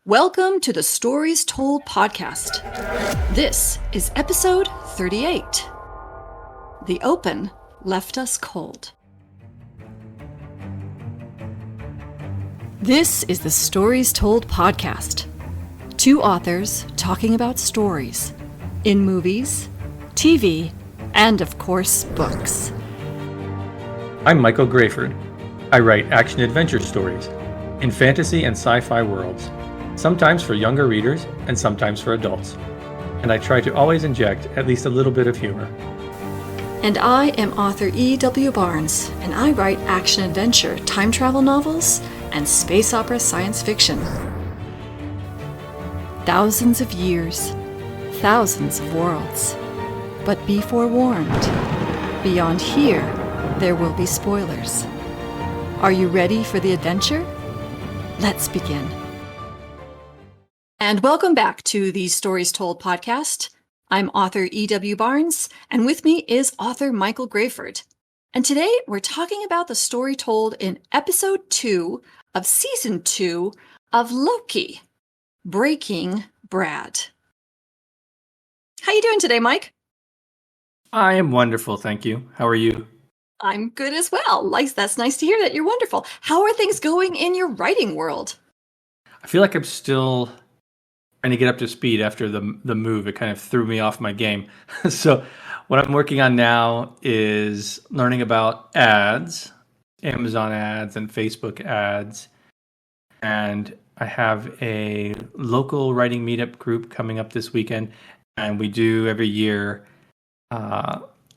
Welcome to the Stories Told podcast. This is episode 38. The Open Left Us Cold. This is the Stories Told podcast. Two authors talking about stories in movies, TV, and of course, books. I'm Michael Grayford. I write action-adventure stories in fantasy and sci-fi worlds, sometimes for younger readers and sometimes for adults. And I try to always inject at least a little bit of humor. And I am author E.W. Barnes, and I write action-adventure, time travel novels, and space opera science fiction. Thousands of years, thousands of worlds. But be forewarned, beyond here, there will be spoilers. Are you ready for the adventure? Let's begin. And welcome back to the Stories Told podcast. I'm author E.W. Barnes, and with me is author Michael Grayford. And today we're talking about the story told in episode 2 of season 2 of Loki, Breaking Brad. How you doing today, Mike? I am wonderful, thank you. How are you? I'm good as well. That's nice to hear that you're wonderful. How are things going in your writing world? I feel like I'm still trying to get up to speed after the move. It kind of threw me off my game. So what I'm working on now is learning about ads, Amazon ads and Facebook ads. And I have a local writing meetup group coming up this weekend. And we do every year,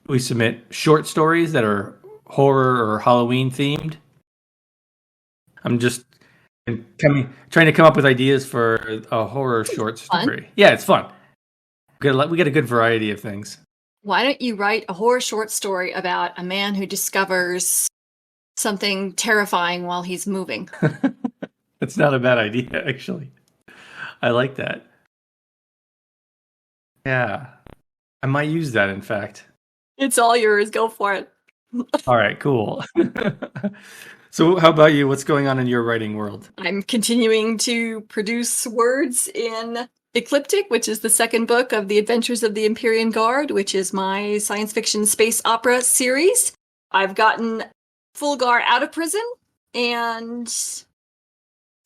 we submit short stories that are horror or Halloween themed. I'm just trying to come up with ideas for a horror short story. Fun. Yeah, it's fun. We get a good variety of things. Why don't you write a horror short story about a man who discovers something terrifying while he's moving? That's not a bad idea, actually. I like that. Yeah, I might use that, in fact. It's all yours. Go for it. All right, cool. So how about you? What's going on in your writing world? I'm continuing to produce words in Ecliptic, which is the second book of The Adventures of the Empyrean Guard, which is my science fiction space opera series. I've gotten Fulgar out of prison and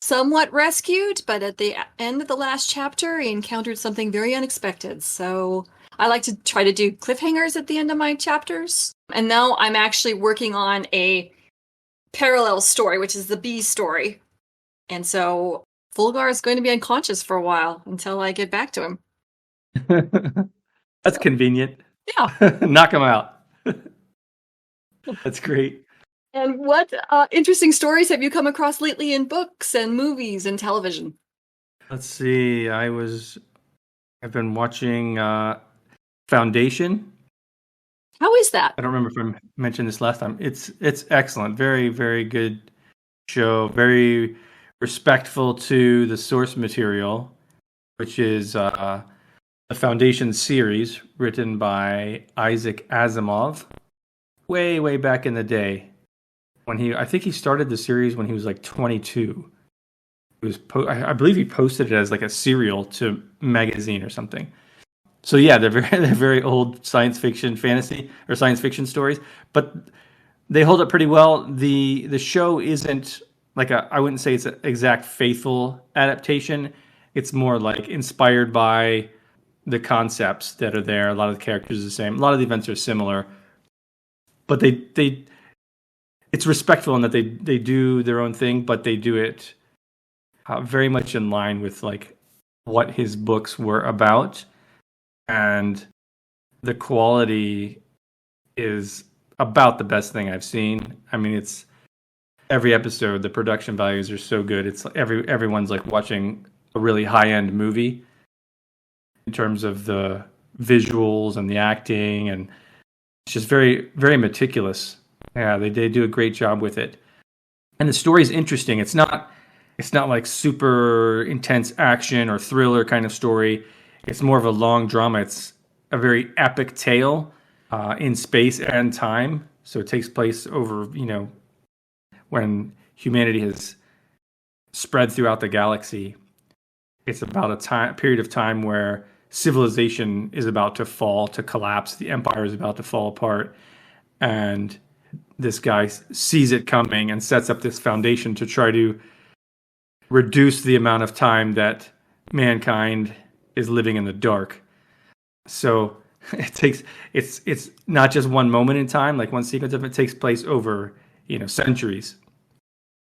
somewhat rescued, but at the end of the last chapter, he encountered something very unexpected. So I like to try to do cliffhangers at the end of my chapters. And now I'm actually working on a parallel story, which is the B story. And so Fulgar is going to be unconscious for a while until I get back to him. That's convenient. Yeah. Knock him out. That's great. And what interesting stories have you come across lately in books and movies and television? Let's see. I've been watching Foundation. How is that? I don't remember if I mentioned this last time. It's excellent. Very, very good show. Very respectful to the source material, which is the Foundation series written by Isaac Asimov way, way back in the day. I think he started the series when he was like 22. I believe he posted it as like a serial to magazine or something. So yeah, they're very old science fiction fantasy or science fiction stories, but they hold up pretty well. The show isn't like I wouldn't say it's an exact faithful adaptation. It's more like inspired by the concepts that are there. A lot of the characters are the same. A lot of the events are similar, but it's respectful in that they do their own thing, but they do it very much in line with like what his books were about. And the quality is about the best thing I've seen. I mean, it's every episode, the production values are so good. It's everyone's like watching a really high-end movie in terms of the visuals and the acting, and it's just very, very meticulous. Yeah, they do a great job with it. And the story's interesting. It's not like super intense action or thriller kind of story. It's more of a long drama. It's a very epic tale in space and time. So it takes place over, when humanity has spread throughout the galaxy. It's about a period of time where civilization is about to fall, to collapse. The empire is about to fall apart, and this guy sees it coming and sets up this foundation to try to reduce the amount of time that mankind is living in the dark. So it's not just one moment in time, like one sequence of it takes place over, centuries.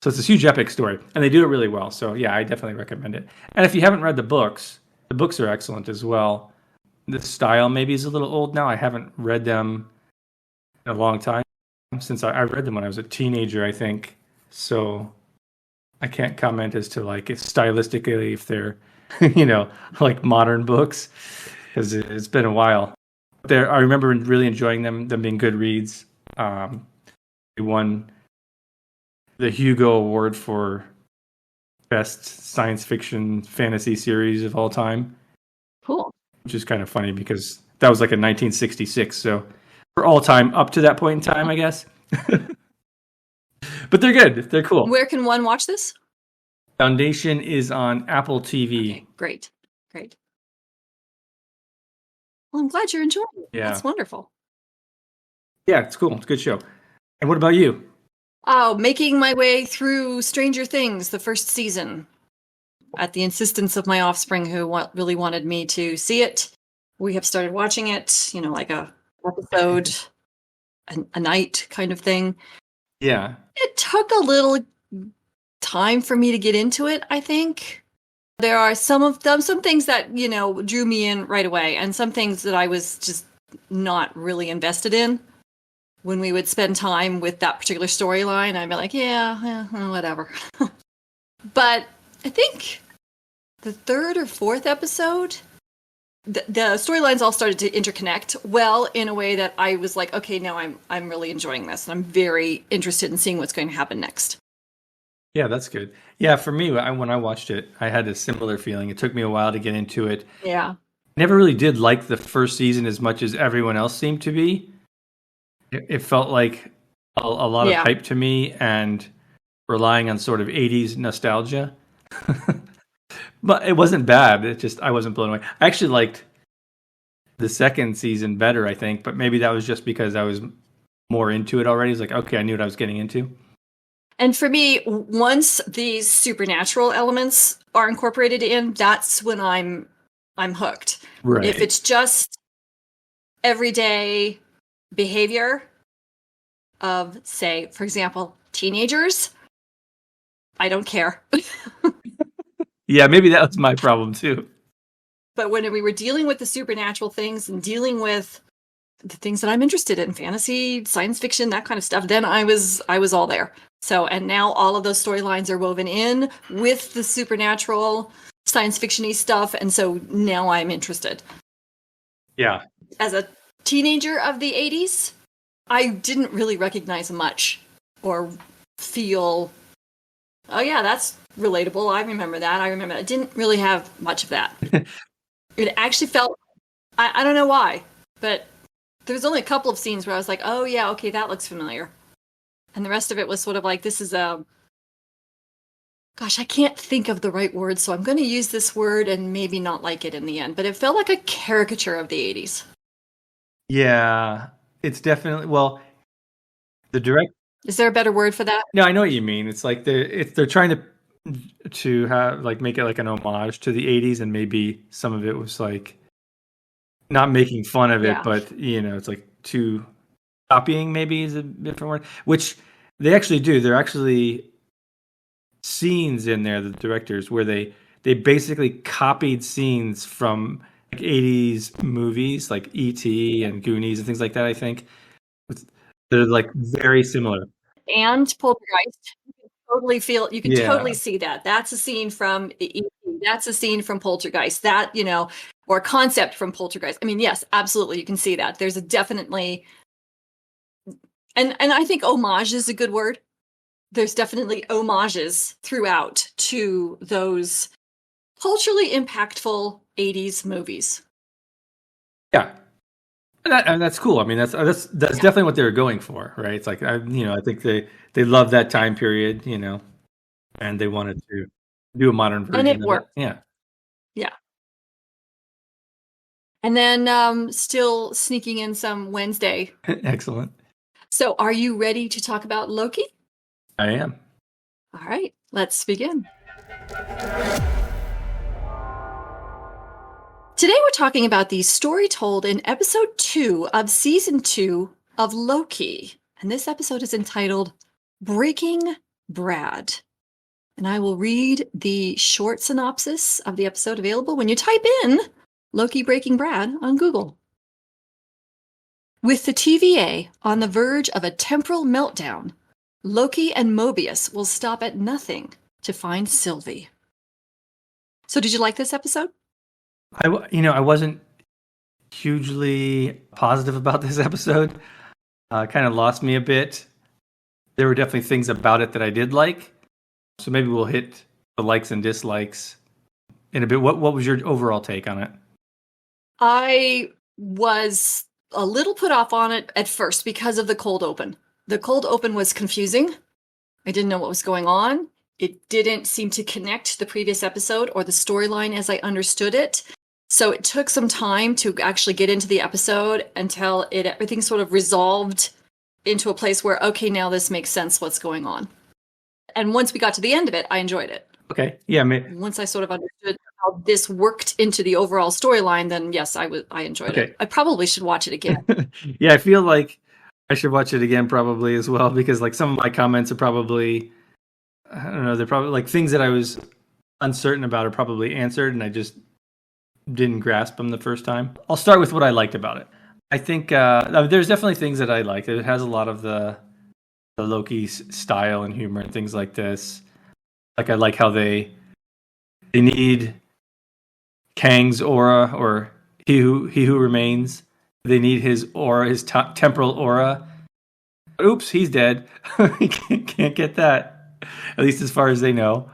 So it's this huge epic story, and they do it really well. So yeah, I definitely recommend it. And if you haven't read the books are excellent as well. The style maybe is a little old now. I haven't read them in a long time, since I read them when I was a teenager, I think. So I can't comment as to like if stylistically if they're like modern books, because it's been a while. I remember really enjoying them being good reads. They won the Hugo Award for best science fiction fantasy series of all time. Cool. Which is kind of funny because that was like in 1966. So for all time up to that point in time, I guess. But they're good. They're cool. Where can one watch this? Foundation is on Apple TV. Okay, great. Well, I'm glad you're enjoying it. Yeah. That's wonderful. Yeah, it's cool. It's a good show. And what about you? Oh, making my way through Stranger Things, the first season, at the insistence of my offspring who really wanted me to see it. We have started watching it, like a episode a night kind of thing. Yeah. It took a little time for me to get into it, I think. There are some things that, drew me in right away, and some things that I was just not really invested in. When we would spend time with that particular storyline, I'd be like, yeah, whatever. But I think the third or fourth episode, the storylines all started to interconnect well in a way that I was like, okay, now I'm really enjoying this, and I'm very interested in seeing what's going to happen next. Yeah, that's good. Yeah, for me, when I watched it, I had a similar feeling. It took me a while to get into it. Yeah. I never really did like the first season as much as everyone else seemed to be. It felt like a lot of hype to me and relying on sort of 80s nostalgia. But it wasn't bad. I wasn't blown away. I actually liked the second season better, I think, but maybe that was just because I was more into it already. It's like, okay, I knew what I was getting into. And for me, once these supernatural elements are incorporated in, that's when I'm hooked. Right. If it's just everyday behavior of, say, for example, teenagers, I don't care. Yeah, maybe that was my problem too. But when we were dealing with the supernatural things and dealing with the things that I'm interested in, fantasy, science fiction, that kind of stuff, then I was all there. So, and now all of those storylines are woven in with the supernatural, science fiction-y stuff, and so now I'm interested. Yeah. As a teenager of the 80s, I didn't really recognize much or feel, oh yeah, that's relatable. I remember that. I didn't really have much of that. It actually felt, I don't know why, but there was only a couple of scenes where I was like, oh yeah, okay, that looks familiar. And the rest of it was sort of like, this is gosh, I can't think of the right word, so I'm going to use this word and maybe not like it in the end. But it felt like a caricature of the 80s. Yeah, it's definitely, well, the direct. Is there a better word for that? No, I know what you mean. It's like they're trying to have like make it like an homage to the 80s, and maybe some of it was like not making fun of it, but it's like too copying maybe is a different word, which they actually do. There are actually scenes in there, the directors, where they basically copied scenes from like 80s movies like E.T. and Goonies and things like that, I think. They're like very similar. And Poltergeist. You can totally see that. That's a scene from E.T. That's a scene from Poltergeist. That, or a concept from Poltergeist. I mean, yes, absolutely, you can see that. There's a definitely, and I think homage is a good word. There's definitely homages throughout to those culturally impactful 80s movies. Yeah. And that's cool. I mean, that's definitely what they were going for, right? It's like, I think they love that time period, and they wanted to do a modern version. And it worked. Yeah. Yeah. And then still sneaking in some Wednesday. Excellent. So are you ready to talk about Loki? I am. All right, let's begin. Today we're talking about the story told in episode 2 of season 2 of Loki. And this episode is entitled Breaking Brad. And I will read the short synopsis of the episode available when you type in Loki Breaking Brad on Google. With the TVA on the verge of a temporal meltdown, Loki and Mobius will stop at nothing to find Sylvie. So did you like this episode? I wasn't hugely positive about this episode. Kind of lost me a bit. There were definitely things about it that I did like. So maybe we'll hit the likes and dislikes in a bit. What was your overall take on it? I was a little put off on it at first because of the cold open. The cold open was confusing. I didn't know what was going on. It didn't seem to connect to the previous episode or the storyline as I understood it. So it took some time to actually get into the episode until everything sort of resolved into a place where, okay, now this makes sense what's going on. And once we got to the end of it, I enjoyed it. Okay. Yeah. Once I sort of understood how this worked into the overall storyline, then yes, I enjoyed it. I probably should watch it again. Yeah, I feel like I should watch it again probably as well, because like some of my comments are probably, I don't know, they're probably like things that I was uncertain about are probably answered and I just didn't grasp them the first time. I'll start with what I liked about it. I think there's definitely things that I like. It has a lot of the Loki style and humor and things like this. Like I like how they need Kang's aura, or he who remains. They need his aura, his temporal aura. Oops, he's dead. He can't get that, at least as far as they know.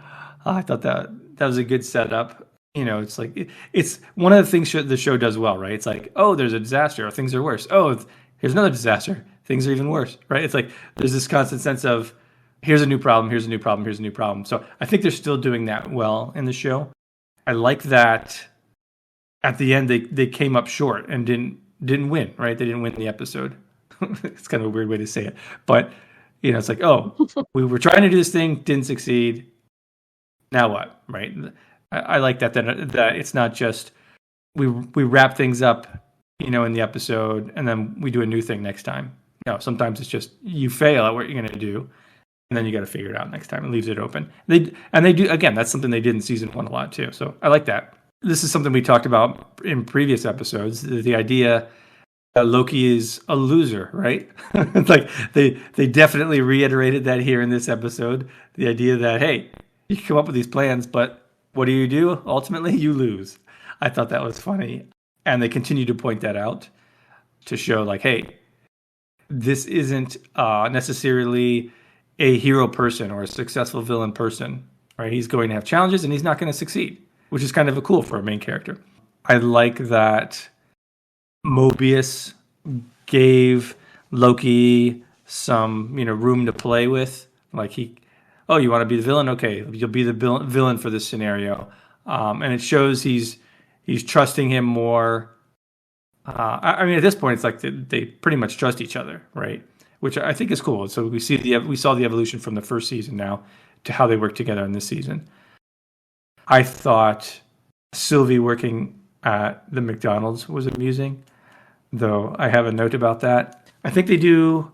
I thought that was a good setup. You know, it's like it's one of the things the show does well, right? It's like, oh, there's a disaster, or things are worse. Oh, here's another disaster, things are even worse, right? It's like there's this constant sense of here's a new problem, here's a new problem, here's a new problem. So I think they're still doing that well in the show. I like that at the end they came up short and didn't win, right? They didn't win the episode. It's kind of a weird way to say it, but you know, it's like, oh, we were trying to do this thing, didn't succeed. Now what, right? I like that it's not just we wrap things up, you know, in the episode and then we do a new thing next time. No, sometimes it's just you fail at what you're going to do, and then you got to figure it out next time. It leaves it open. They do again. That's something they did in season 1 a lot too. So I like that. This is something we talked about in previous episodes. The idea that Loki is a loser, right? Like they definitely reiterated that here in this episode. The idea that, hey, you can come up with these plans, but what do? Ultimately, you lose. I thought that was funny. And they continue to point that out to show like, hey, this isn't necessarily a hero person or a successful villain person, right? He's going to have challenges and he's not going to succeed, which is kind of cool for a main character. I like that Mobius gave Loki some, you know, room to play with. Like oh, you want to be the villain? Okay, you'll be the villain for this scenario. And it shows he's trusting him more. I mean, at this point, it's like they pretty much trust each other, right? Which I think is cool. So we saw the evolution from the first season now to how they work together in this season. I thought Sylvie working at the McDonald's was amusing, though I have a note about that. I think they do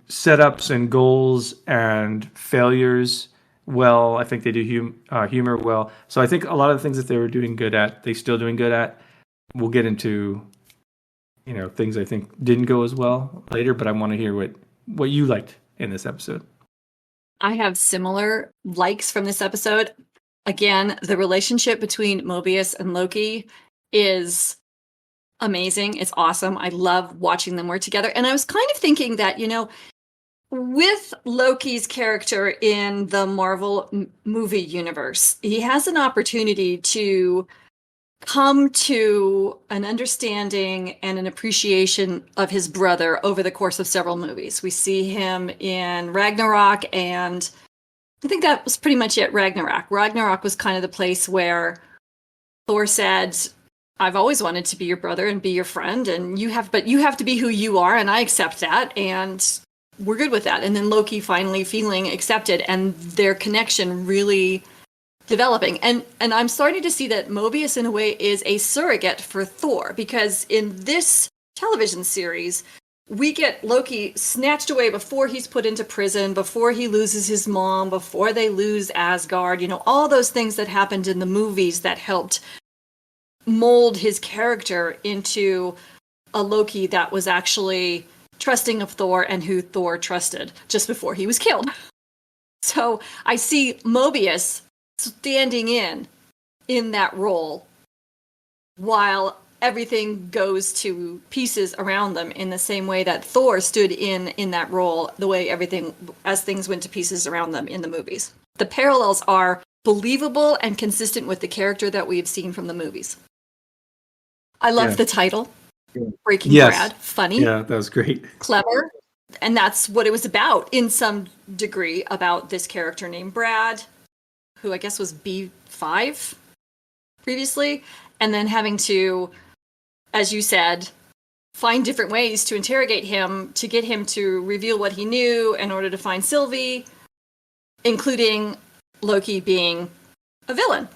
setups and goals and failures well. I think they do humor well. So I think a lot of the things that they were doing good at, they still doing good at. We'll get into, you know, things I think didn't go as well later, but I want to hear what you liked in this episode. I have similar likes from this episode. Again, the relationship between Mobius and Loki is amazing. It's awesome. I love watching them work together. And I was kind of thinking that, you know, with Loki's character in the Marvel movie universe, he has an opportunity to come to an understanding and an appreciation of his brother over the course of several movies. We see him in Ragnarok, and I think that was pretty much it. Ragnarok was kind of the place where Thor said, I've always wanted to be your brother and be your friend, and you have to be who you are, and I accept that, and we're good with that. And then Loki finally feeling accepted, and their connection really developing. And I'm starting to see that Mobius, in a way, is a surrogate for Thor, because in this television series, we get Loki snatched away before he's put into prison, before he loses his mom, before they lose Asgard, all those things that happened in the movies that helped mold his character into a Loki that was actually trusting of Thor and who Thor trusted just before he was killed. So I see Mobius standing in that role while everything goes to pieces around them, in the same way that Thor stood in that role, the way as things went to pieces around them in the movies. The parallels are believable and consistent with the character that we've seen from the movies. I love the title, Breaking Brad. Funny. Yeah, that was great. Clever. And that's what it was about, in some degree, about this character named Brad, who I guess was B5 previously, and then having to, as you said, find different ways to interrogate him to get him to reveal what he knew in order to find Sylvie, including Loki being a villain.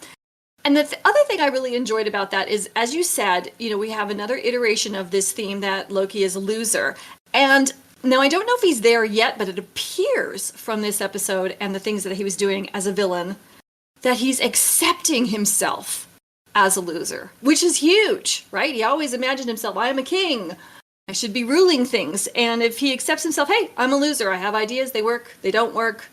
And the other thing I really enjoyed about that is, as you said, we have another iteration of this theme that Loki is a loser. And now I don't know if he's there yet, but it appears from this episode and the things that he was doing as a villain that he's accepting himself as a loser, which is huge, right? He always imagined himself, I am a king, I should be ruling things. And if he accepts himself, hey, I'm a loser, I have ideas, they work, they don't work.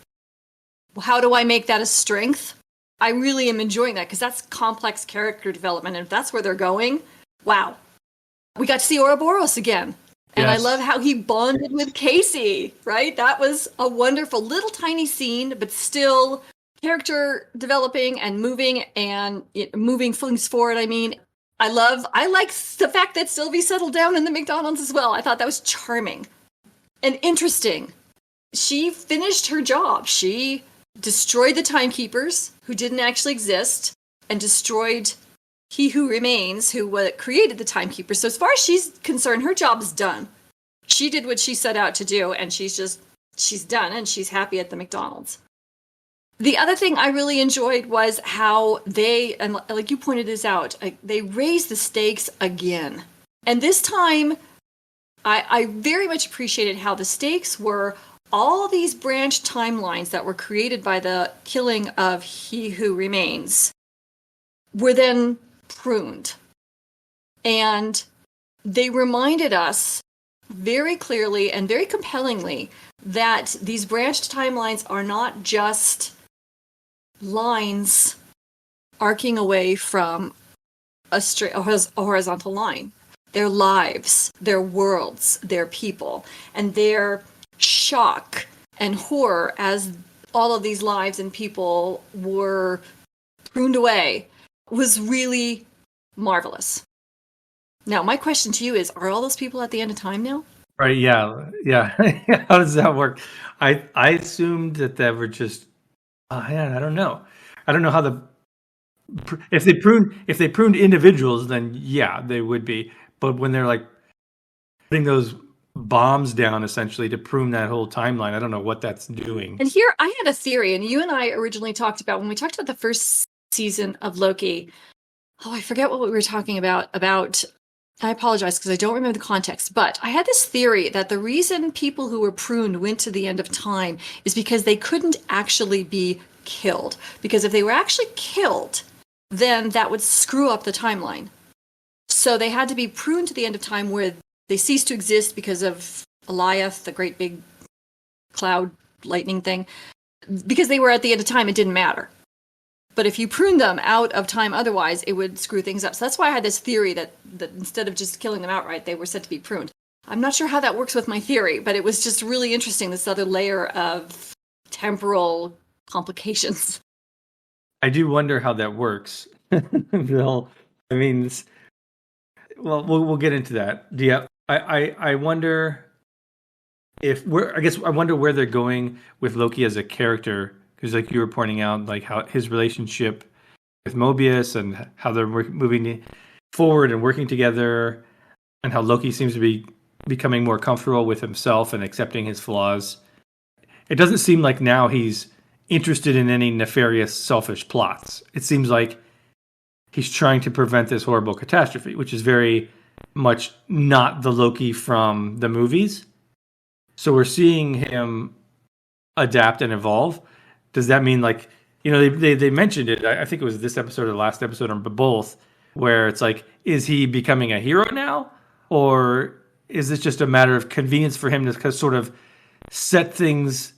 How do I make that a strength? I really am enjoying that, because that's complex character development. And if that's where they're going, wow. We got to see Ouroboros again. And I love how he bonded with Casey, right? That was a wonderful little tiny scene, but still character developing and moving things forward. I mean, I like the fact that Sylvie settled down in the McDonald's as well. I thought that was charming and interesting. She finished her job. She destroyed the timekeepers, who didn't actually exist, and destroyed He Who Remains, who created the timekeepers. So as far as she's concerned, her job is done. She did what she set out to do, and she's done, and she's happy at the McDonald's. The other thing I really enjoyed was how they, and like you pointed this out, they raised the stakes again. And this time, I very much appreciated how the stakes were all these branch timelines that were created by the killing of He Who Remains were then pruned. And they reminded us very clearly and very compellingly that these branched timelines are not just lines arcing away from a horizontal line. They're lives, they're worlds, they're people, and their shock and horror as all of these lives and people were pruned away was really marvelous. Now, my question to you is, are all those people at the end of time now? Right, yeah. How does that work? I assumed that were just, I don't know. I don't know how if they pruned individuals, then yeah, they would be. But when they're like putting those bombs down essentially to prune that whole timeline, I don't know what that's doing. And here I had a theory, and you and I originally talked about, when we talked about the first season of Loki, I forget what we were talking about, I apologize because I don't remember the context, but I had this theory that the reason people who were pruned went to the end of time is because they couldn't actually be killed. Because if they were actually killed, then that would screw up the timeline. So they had to be pruned to the end of time, where they ceased to exist because of Eliath, the great big cloud lightning thing. Because they were at the end of time, it didn't matter. But if you prune them out of time otherwise, it would screw things up. So that's why I had this theory that instead of just killing them outright, they were said to be pruned. I'm not sure how that works with my theory, but it was just really interesting, this other layer of temporal complications. I do wonder how that works. Bill, I mean, we'll get into that. Yeah, I wonder I wonder where they're going with Loki as a character, because like you were pointing out, like how his relationship with Mobius and how they're moving forward and working together, and how Loki seems to be becoming more comfortable with himself and accepting his flaws. It doesn't seem like now he's interested in any nefarious, selfish plots. It seems like he's trying to prevent this horrible catastrophe, which is very much not the Loki from the movies. So we're seeing him adapt and evolve. Does that mean, like, you know, they mentioned it, I think it was this episode or the last episode, or both, where it's like, is he becoming a hero now? Or is this just a matter of convenience for him to sort of set things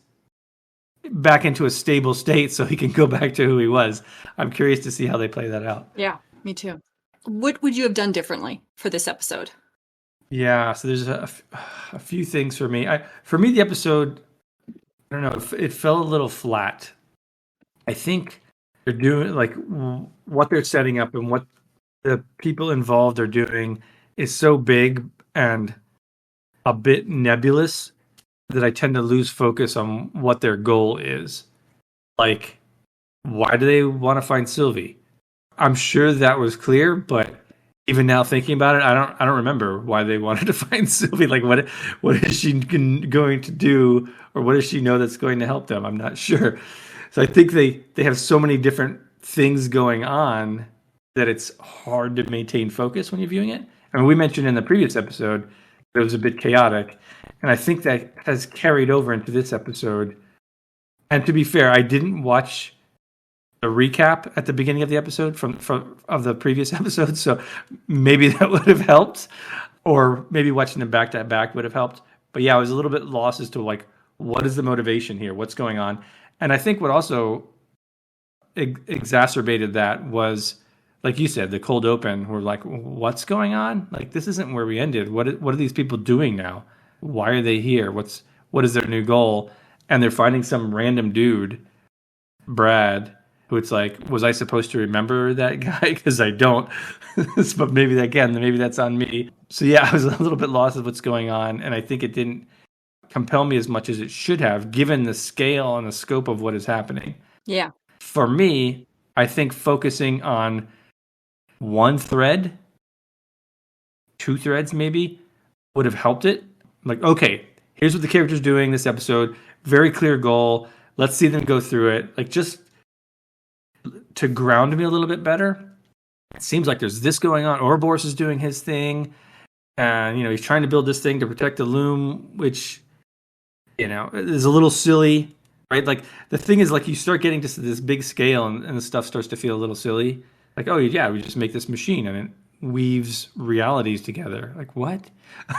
back into a stable state so he can go back to who he was? I'm curious to see how they play that out. Yeah, me too. What would you have done differently for this episode? Yeah, so there's a few things for me. For me, the episode, I don't know, it felt a little flat. I think they're doing, like, what they're setting up and what the people involved are doing is so big and a bit nebulous that I tend to lose focus on what their goal is. Like, why do they want to find Sylvie? I'm sure that was clear, but even now thinking about it, I don't remember why they wanted to find Sylvie. Like, what is she going to do, or what does she know that's going to help them? I'm not sure. So I think they have so many different things going on that it's hard to maintain focus when you're viewing it. I mean, we mentioned in the previous episode it was a bit chaotic, and I think that has carried over into this episode. And to be fair, I didn't watch the recap at the beginning of the episode from of the previous episode, so maybe that would have helped, or maybe watching them back to back would have helped. But yeah, I was a little bit lost as to, like, what is the motivation here? What's going on? And I think what also exacerbated that was, like you said, the cold open. We're like, what's going on? Like, this isn't where we ended. What are these people doing now? Why are they here? What is their new goal? And they're finding some random dude, Brad, who it's like, was I supposed to remember that guy? Because I don't. But maybe that's on me. So yeah, I was a little bit lost of what's going on, and I think it didn't compel me as much as it should have, given the scale and the scope of what is happening. Yeah. For me, I think focusing on one thread, two threads maybe, would have helped it. Like, okay, here's what the character's doing this episode. Very clear goal. Let's see them go through it. Like, just to ground me a little bit better. It seems like there's this going on. Ouroboros is doing his thing. And, you know, he's trying to build this thing to protect the loom, which, you know, is a little silly, right? Like, the thing is, like, you start getting to this big scale and the stuff starts to feel a little silly. Like, oh, yeah, we just make this machine and it weaves realities together. Like, what?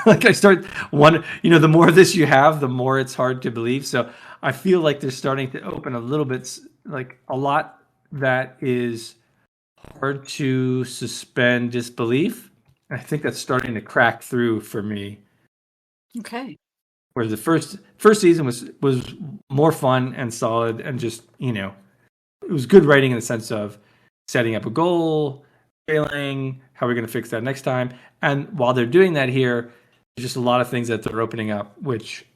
Like, I start one, you know, the more of this you have, the more it's hard to believe. So I feel like they're starting to open a little bit, like, a lot that is hard to suspend disbelief. I think that's starting to crack through for me. Okay. Where the first season was more fun and solid and just, you know, it was good writing in the sense of setting up a goal, failing, how we're going to fix that next time. And while they're doing that here, there's just a lot of things that they're opening up, which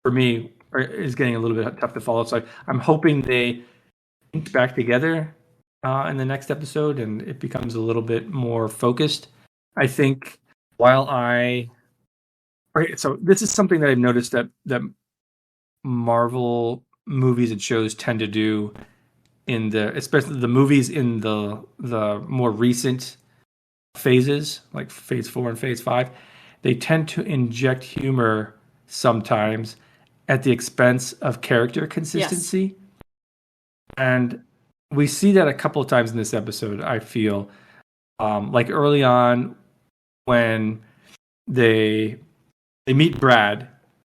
for me is getting a little bit tough to follow. So I'm hoping they link back together in the next episode and it becomes a little bit more focused. I think so this is something that I've noticed that Marvel movies and shows tend to do especially the movies in the more recent phases, like phase 4 and phase 5, they tend to inject humor sometimes at the expense of character consistency. Yes. And we see that a couple of times in this episode, I feel. Like early on when they meet Brad,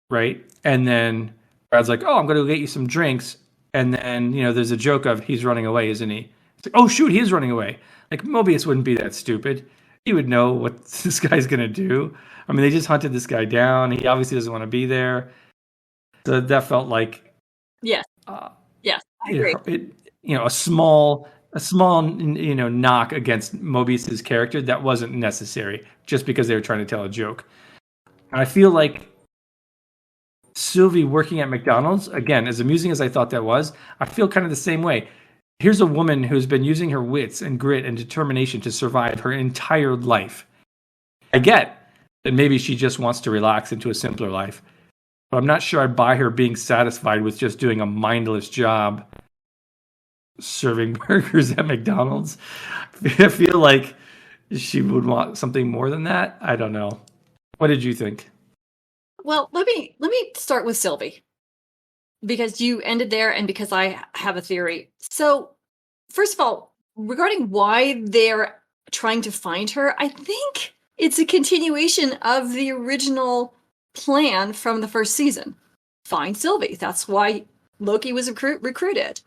right? And then Brad's like, oh, I'm going to go get you some drinks. And then, you know, there's a joke of he's running away, isn't he? It's like, oh, shoot, he is running away. Like, Mobius wouldn't be that stupid. He would know what this guy's going to do. I mean, they just hunted this guy down. He obviously doesn't want to be there. So that felt like... Yes. Yes, I agree. A small, you know, knock against Mobius's character that wasn't necessary just because they were trying to tell a joke. And I feel like Sylvie working at McDonald's, again, as amusing as I thought that was, I feel kind of the same way. here's a woman who's been using her wits and grit and determination to survive her entire life. I get that maybe she just wants to relax into a simpler life, but I'm not sure I buy her being satisfied with just doing a mindless job serving burgers at McDonald's. I feel like she would want something more than that. I don't know. What did you think? Well, let me start with Sylvie, because you ended there and because I have a theory. So, first of all, regarding why they're trying to find her, I think it's a continuation of the original plan from the first season. Find Sylvie. That's why Loki was recruited.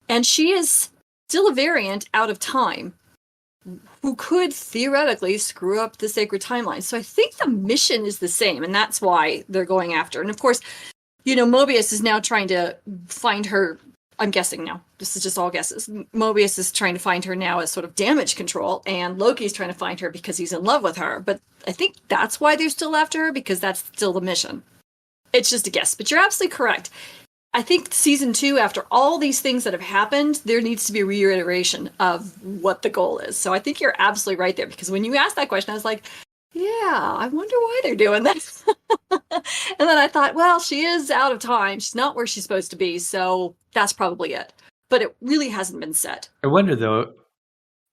And she is still a variant out of time who could theoretically screw up the sacred timeline. So I think the mission is the same, and that's why they're going after her. And of course, Mobius is now trying to find her. I'm guessing now. This is just all guesses. Mobius is trying to find her now as sort of damage control, and Loki's trying to find her because he's in love with her. But I think that's why they're still after her, because that's still the mission. It's just a guess, but you're absolutely correct. I think season 2, after all these things that have happened, there needs to be a reiteration of what the goal is. So I think you're absolutely right there, because when you asked that question, I was like, yeah, I wonder why they're doing this. And then I thought, well, she is out of time. She's not where she's supposed to be. So that's probably it. But it really hasn't been set. I wonder, though.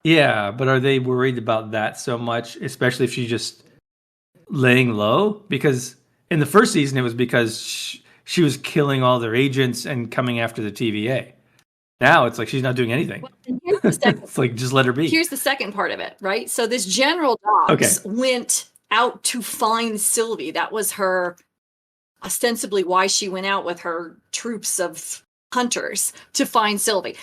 Yeah, but are they worried about that so much, especially if she's just laying low? Because in the first season, it was because she was killing all their agents and coming after the TVA. Now it's like she's not doing anything. Well, it's like, just let her be. Here's the second part of it, right? So this General Dogs went out to find Sylvie. That was her, ostensibly why she went out with her troops of hunters to find Sylvie.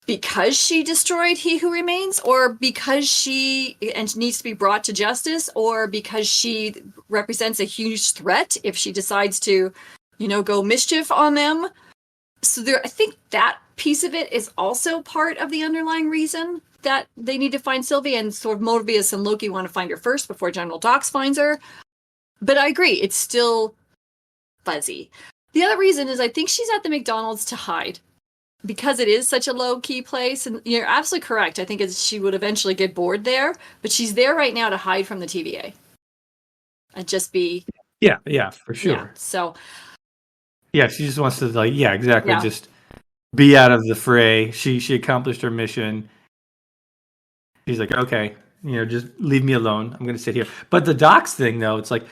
Because she destroyed He Who Remains, or because she needs to be brought to justice, or because she represents a huge threat if she decides to, go mischief on them. So I think that piece of it is also part of the underlying reason that they need to find Sylvie, and sort of Mobius and Loki want to find her first before General Dox finds her. But I agree, it's still fuzzy. The other reason is I think she's at the McDonald's to hide, because it is such a low-key place. And you're absolutely correct. I think she would eventually get bored there, but she's there right now to hide from the TVA. And just be... Yeah, for sure. Yeah, so... Yeah, she just wants to, exactly, just be out of the fray. She accomplished her mission. She's like, okay, just leave me alone. I'm going to sit here. But the Docs thing, though, it's like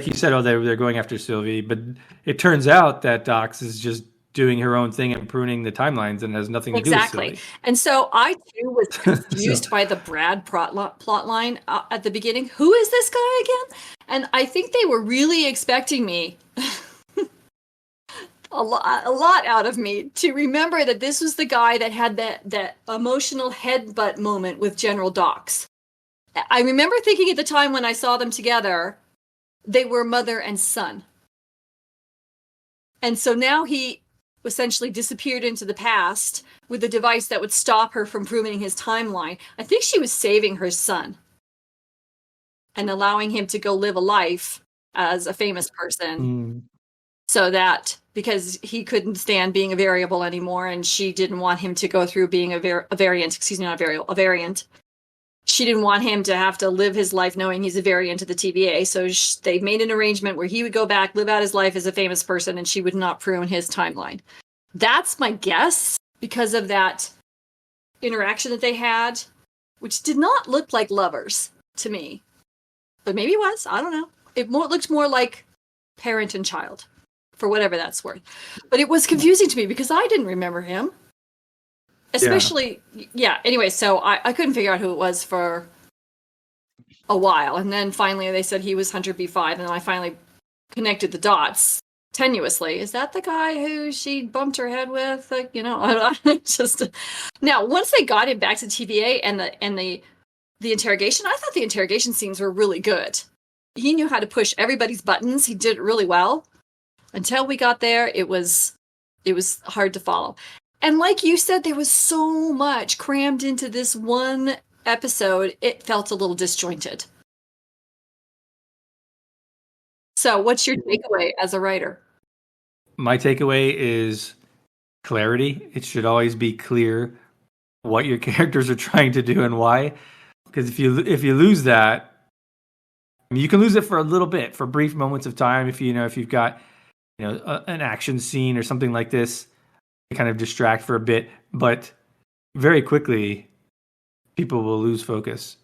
you said, they're going after Sylvie, but it turns out that Docs is just doing her own thing and pruning the timelines and has nothing to do with Sylvie. And so I, too, was confused by the Brad plot line at the beginning. Who is this guy again? And I think they were really expecting me... a lot out of me to remember that this was the guy that had that emotional headbutt moment with General Dox. I remember thinking at the time when I saw them together, they were mother and son. And so now he essentially disappeared into the past with a device that would stop her from pruning his timeline. I think she was saving her son and allowing him to go live a life as a famous person. So that, because he couldn't stand being a variable anymore, and she didn't want him to go through being a variant. A variant. She didn't want him to have to live his life knowing he's a variant of the TVA. So they made an arrangement where he would go back, live out his life as a famous person, and she would not prune his timeline. That's my guess, because of that interaction that they had, which did not look like lovers to me. But maybe it was. I don't know. It looked more like parent and child, for whatever that's worth. But it was confusing to me because I didn't remember him. Especially, anyway, so I couldn't figure out who it was for a while. And then finally they said he was Hunter B5, and then I finally connected the dots tenuously. Is that the guy who she bumped her head with? Just... Now, once they got him back to TVA and the interrogation, I thought the interrogation scenes were really good. He knew how to push everybody's buttons. He did it really well. Until we got there, it was hard to follow. And like you said, there was so much crammed into this one episode, it felt a little disjointed. So what's your takeaway as a writer? My takeaway is clarity. It should always be clear what your characters are trying to do and why. Because if you lose that, I mean, you can lose it for a little bit, for brief moments of time. If you've got an action scene or something like this, you kind of distract for a bit, but very quickly people will lose focus.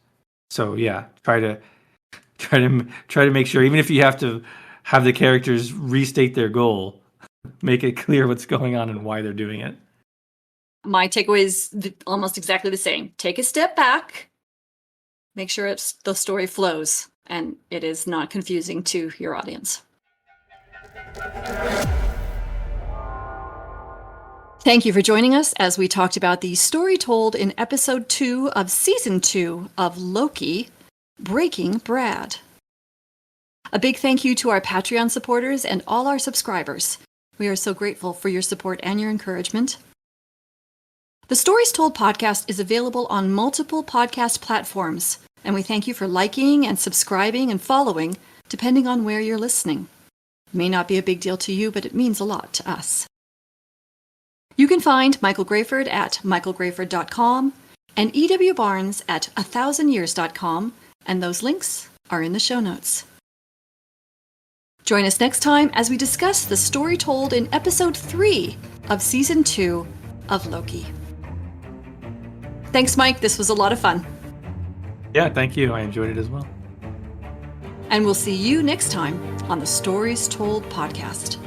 So yeah, try to make sure, even if you have to have the characters restate their goal, make it clear what's going on and why they're doing it. My takeaway is almost exactly the same. Take a step back, make sure the story flows and it is not confusing to your audience. Thank you for joining us as we talked about the story told in episode 2 of season 2 of Loki, Breaking Brad. A big thank you to our Patreon supporters and all our subscribers. We are so grateful for your support and your encouragement. The Stories Told podcast is available on multiple podcast platforms, and we thank you for liking and subscribing and following, depending on where you're listening. It may not be a big deal to you, but it means a lot to us. You can find Michael Grayford at michaelgrayford.com and E.W. Barnes at 1000years.com, and those links are in the show notes. Join us next time as we discuss the story told in episode 3 of season 2 of Loki. Thanks, Mike. This was a lot of fun. Yeah, thank you. I enjoyed it as well. And we'll see you next time on the Stories Told podcast.